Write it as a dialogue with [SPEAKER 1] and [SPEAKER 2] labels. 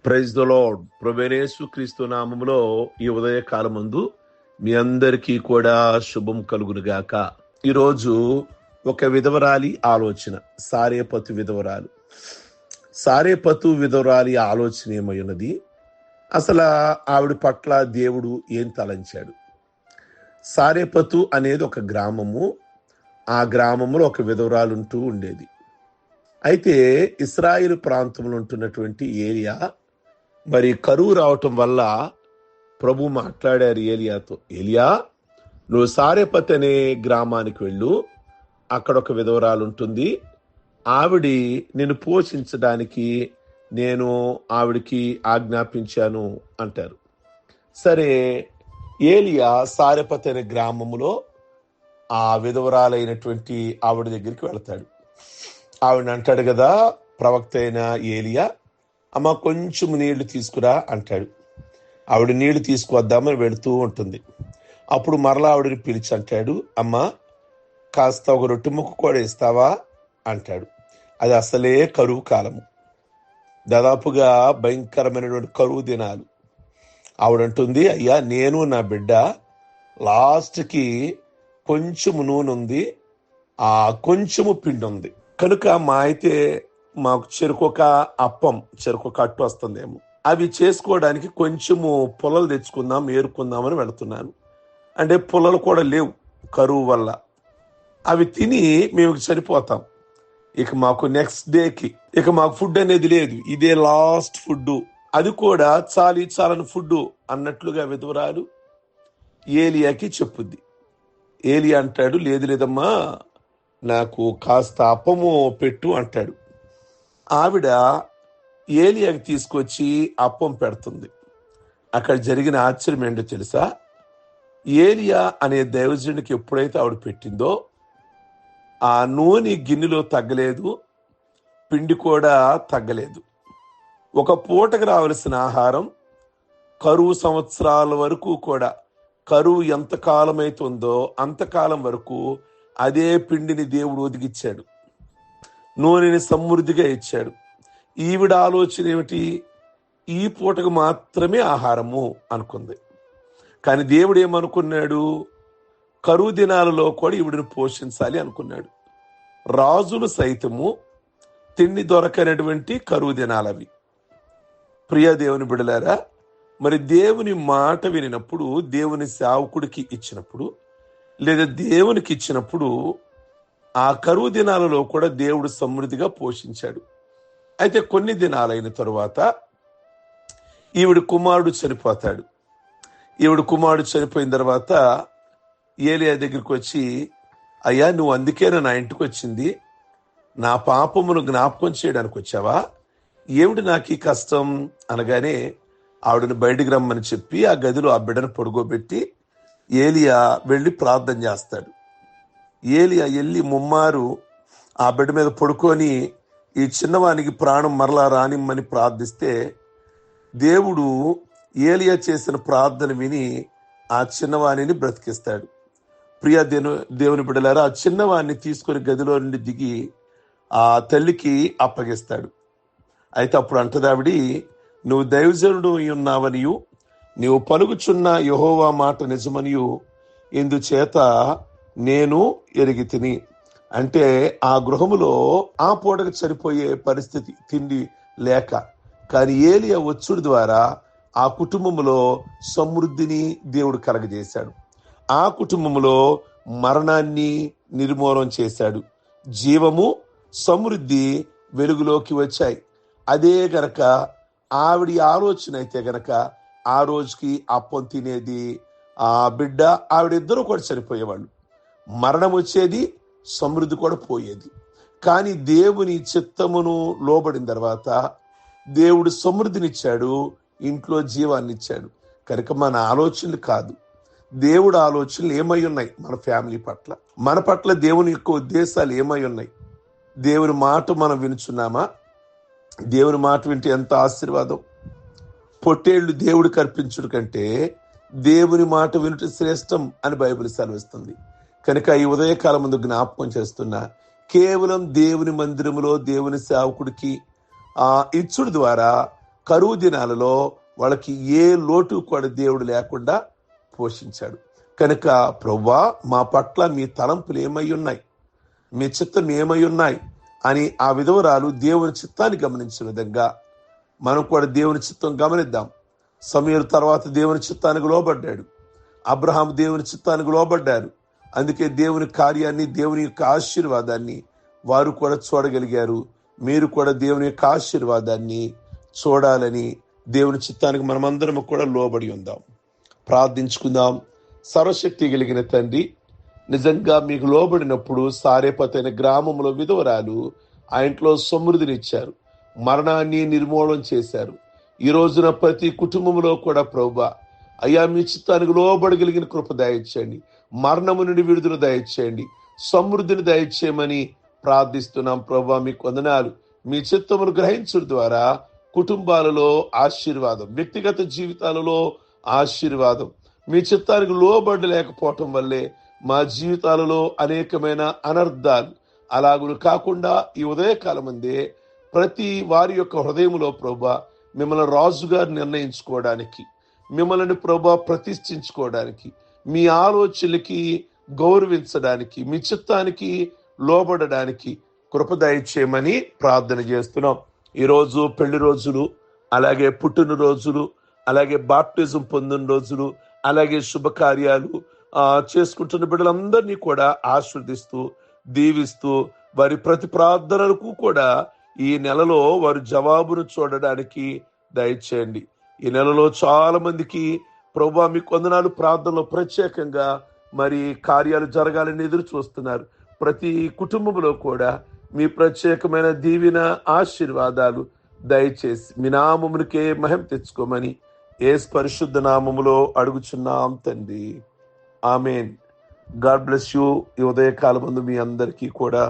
[SPEAKER 1] Praise the lord. ప్రభువైన యేసుక్రీస్తు నామములో ఈ ఉదయకాలమందు మీ అందరికీ కూడా శుభం కలుగును గాక. ఈరోజు ఒక విధవరాలి ఆలోచన, సారేపతు విధవరాలి ఆలోచన ఏమై ఉన్నది? అసలు ఆవిడ పట్ల దేవుడు ఏం తలంచాడు? సారేపతు అనేది ఒక గ్రామము. ఆ గ్రామంలో ఒక విధవరాలు ఉంటూ ఉండేది. అయితే ఇశ్రాయేలు ప్రాంతంలో ఉంటున్నటువంటి ఏలియా మరి కరువు రావటం వల్ల ప్రభు మాట్లాడారు ఏలియాతో, ఏలియా నువ్వు సారేపతు అనే గ్రామానికి వెళ్ళు, అక్కడ ఒక విధవరాలు ఉంటుంది, ఆవిడి నిన్ను పోషించడానికి నేను ఆవిడికి ఆజ్ఞాపించాను అంటారు. సరే, ఏలియా సారేపతు అనే గ్రామంలో ఆ విధవరాలైనటువంటి ఆవిడ దగ్గరికి వెళతాడు. ఆవిడ అంటాడు కదా ప్రవక్త అయిన ఏలియా, అమ్మ కొంచెం నీళ్లు తీసుకురా అంటాడు. ఆవిడ నీళ్లు తీసుకువద్దామని వెళుతూ ఉంటుంది. అప్పుడు మరలా ఆవిడని పిలిచి అంటాడు, అమ్మ కాస్త ఒక రొట్టె ముక్క కూడా ఇస్తావా అంటాడు. అది అసలే కరువు కాలము, దాదాపుగా భయంకరమైనటువంటి కరువు దినాలు. ఆవిడంటుంది, అయ్యా నేను నా బిడ్డ లాస్ట్కి కొంచెము నూనె ఉంది, ఆ కొంచెము పిండి ఉంది కనుక మాకు చెరుకొక అట్టు వస్తుందేమో, అవి చేసుకోవడానికి కొంచెము పొలలు తెచ్చుకుందాం ఏరుకుందామని వెళుతున్నాను. అంటే పొలలు కూడా లేవు కరువు వల్ల, అవి తిని మేము చనిపోతాం. ఇక మాకు నెక్స్ట్ డేకి ఇక మాకు ఫుడ్ అనేది లేదు, ఇదే లాస్ట్ ఫుడ్, అది కూడా చాలని ఫుడ్ అన్నట్లుగా విధవరాలు ఏలియాకి చెప్పుద్ది. ఏలియా అంటాడు, లేదమ్మా నాకు కాస్త అప్పము పెట్టు అంటాడు. ఆవిడ ఏలియాకి తీసుకొచ్చి అప్పం పెడుతుంది. అక్కడ జరిగిన ఆశ్చర్యం ఏంటో తెలుసా? ఏలియా అనే దైవజనుడికి ఎప్పుడైతే ఆవిడ పెట్టిందో ఆ నూనె గిన్నెలో తగ్గలేదు, పిండి కూడా తగ్గలేదు. ఒక పూటకు రావలసిన ఆహారం కరువు సంవత్సరాల వరకు కూడా, కరువు ఎంతకాలం అవుతుందో అంతకాలం వరకు అదే పిండిని దేవుడు ఒదిగిచ్చాడు, నూనెని సమృద్ధిగా ఇచ్చాడు. ఈవిడ ఆలోచన ఏమిటి? ఈ పూటకు మాత్రమే ఆహారము అనుకుంది. కానీ దేవుడు ఏమనుకున్నాడు? కరువు దినాలలో కూడా ఈవిడని పోషించాలి అనుకున్నాడు. రాజులు సైతము తిండి దొరకనటువంటి కరువు దినాలవి. ప్రియ దేవుని బిడలారా, మరి దేవుని మాట వినినప్పుడు, దేవుని సేవకుడికి ఇచ్చినప్పుడు లేదా దేవునికి ఇచ్చినప్పుడు ఆ కరువు దినాలలో కూడా దేవుడు సమృద్ధిగా పోషించాడు. అయితే కొన్ని దినాలైన తరువాత ఈవిడ కుమారుడు చనిపోతాడు. ఈవిడ కుమారుడు చనిపోయిన తర్వాత ఏలియా దగ్గరికి వచ్చి, అయ్యా నువ్వు అందుకేనా నా ఇంటికి వచ్చింది, నా పాపమును జ్ఞాపకం చేయడానికి వచ్చావా, ఏమిటి నాకు ఈ కష్టం అనగానే ఆవిడని బయటికి రమ్మని చెప్పి ఆ గదిలో ఆ బిడ్డను పడుకోబెట్టి ఏలియా వెళ్ళి ప్రార్థన చేస్తాడు. ఏలియా వెళ్ళి ముమ్మారు ఆ బిడ్డ మీద పడుకొని ఈ చిన్నవానికి ప్రాణం మరలా రానిమ్మని ప్రార్థిస్తే దేవుడు ఏలియా చేసిన ప్రార్థన విని ఆ చిన్నవాణిని బ్రతికిస్తాడు. ప్రియ దేవుని బిడ్డలారా, ఆ చిన్నవాణ్ణి తీసుకొని గదిలో నుండి దిగి ఆ తల్లికి అప్పగిస్తాడు. అయితే అప్పుడు అంటదావిడి, నువ్వు దైవజనుడు ఉన్నావనియు నీవు పలుకుచున్న యెహోవా మాట నిజమనియు ఇందుచేత నేను ఎరిగి తిని. అంటే ఆ గృహములో ఆ పూటకు చనిపోయే పరిస్థితి, తిండి లేక, కానీ ఏలియా వచ్చుడు ద్వారా ఆ కుటుంబంలో సమృద్ధిని దేవుడు కలగజేశాడు. ఆ కుటుంబంలో మరణాన్ని నిర్మూలన చేశాడు. జీవము సమృద్ధి వెలుగులోకి వచ్చాయి. అదే గనక ఆవిడ ఆలోచన అయితే గనక ఆ రోజుకి అప్పం తినేది ఆ బిడ్డ, ఆవిడిద్దరూ కూడా చనిపోయేవాళ్ళు. మరణం వచ్చేది, సమృద్ధి కూడా పోయేది. కానీ దేవుని చిత్తమును లోబడిన తర్వాత దేవుడు సమృద్ధినిచ్చాడు, ఇంట్లో జీవాన్ని ఇచ్చాడు. కనుక మన ఆలోచనలు కాదు, దేవుడు ఆలోచనలు ఏమై ఉన్నాయి మన ఫ్యామిలీ పట్ల, మన పట్ల దేవుని యొక్క ఉద్దేశాలు ఏమై ఉన్నాయి? దేవుని మాట మనం వినుచున్నామా? దేవుని మాట వింటే ఎంత ఆశీర్వాదం. పొట్టేళ్లు దేవుడికి అర్పించుడు కంటే దేవుని మాట వినుట శ్రేష్టం అని బైబిల్ సెలవిస్తుంది. కనుక ఈ ఉదయకాలం ముందు జ్ఞాపకం చేస్తున్నా, కేవలం దేవుని మందిరములో దేవుని సేవకుడికి ఇచ్చుడు ద్వారా కరువు దినాలలో వాళ్ళకి ఏ లోటు కూడా దేవుడు లేకుండా పోషించాడు. కనుక ప్రభువా, మా పట్ల మీ తలంపులు ఏమై ఉన్నాయి, మీ చిత్తం ఏమై ఉన్నాయి అని ఆ విధవరాలు దేవుని చిత్తాన్ని గమనించిన విధంగా మనం కూడా దేవుని చిత్తం గమనిద్దాం. సమూయేలు తర్వాత దేవుని చిత్తానికి లోబడ్డాడు. అబ్రహాం దేవుని చిత్తానికి లోబడ్డారు. అందుకే దేవుని కార్యాన్ని, దేవుని యొక్క ఆశీర్వాదాన్ని వారు కూడా చూడగలిగారు. మీరు కూడా దేవుని యొక్క ఆశీర్వాదాన్ని చూడాలని దేవుని చిత్తానికి మనమందరం కూడా లోబడి ఉందాం. ప్రార్థించుకుందాం. సర్వశక్తి కలిగిన తండ్రి, నిజంగా మీకు లోబడినప్పుడు సారేపతు అనే గ్రామంలో విధవరాలు ఆ ఇంట్లో సమృద్ధినిచ్చారు, మరణాన్ని నిర్మూలన చేశారు. ఈ రోజున ప్రతి కుటుంబంలో కూడా ప్రభువా, అయ్యా మీ చిత్తానికి లోబడగలిగిన కృప దయచేయండి, మరణము నుండి విడుదల దయచేయండి, సమృద్ధిని దయచేయమని ప్రార్థిస్తున్నాం. ప్రభువా, మీకు వందనాలు. మీ చిత్తమును గ్రహించడం ద్వారా కుటుంబాలలో ఆశీర్వాదం, వ్యక్తిగత జీవితాలలో ఆశీర్వాదం, మీ చిత్తానికి లోబడలేకపోవటం వల్లే మా జీవితాలలో అనేకమైన అనర్థాలు. అలాగును కాకుండా ఈ ఉదయకాలం అందే ప్రతి వారి యొక్క హృదయంలో ప్రభువా మిమ్మల్ని రాజుగా నిర్ణయించుకోవడానికి, మిమ్మల్ని ప్రభువా ప్రతిష్ఠించుకోవడానికి, మీ ఆలోచనలకి గౌరవించడానికి, మీ చిత్తానికి లోబడడానికి కృప దయచేయమని ప్రార్థన చేస్తున్నాం. ఈరోజు పెళ్లి రోజులు, అలాగే పుట్టినరోజులు, అలాగే బాప్టిజం పొందిన రోజులు, అలాగే శుభకార్యాలు చేసుకుంటున్న బిడ్డలందరినీ కూడా ఆశీర్వదిస్తూ దీవిస్తూ వారి ప్రతి ప్రార్థనలకు కూడా ఈ నెలలో వారి జవాబును చూడడానికి దయచేయండి. ఈ నెలలో చాలా మందికి ప్రభువా మీకు వందనాలు ప్రార్థనలో ప్రత్యేకంగా మరి కార్యాలు జరగాలని ఎదురు చూస్తున్నారు. ప్రతి కుటుంబంలో కూడా మీ ప్రత్యేకమైన దీవెన ఆశీర్వాదాలు దయచేసి మీ నామమునికే మహిమ తెచ్చుకోమని యేసు పరిశుద్ధ నామములో అడుగుచున్నాం తండ్రి. ఆమేన్. God bless you. ఈ ఉదయకాలం ముందు మీ అందరికీ కూడా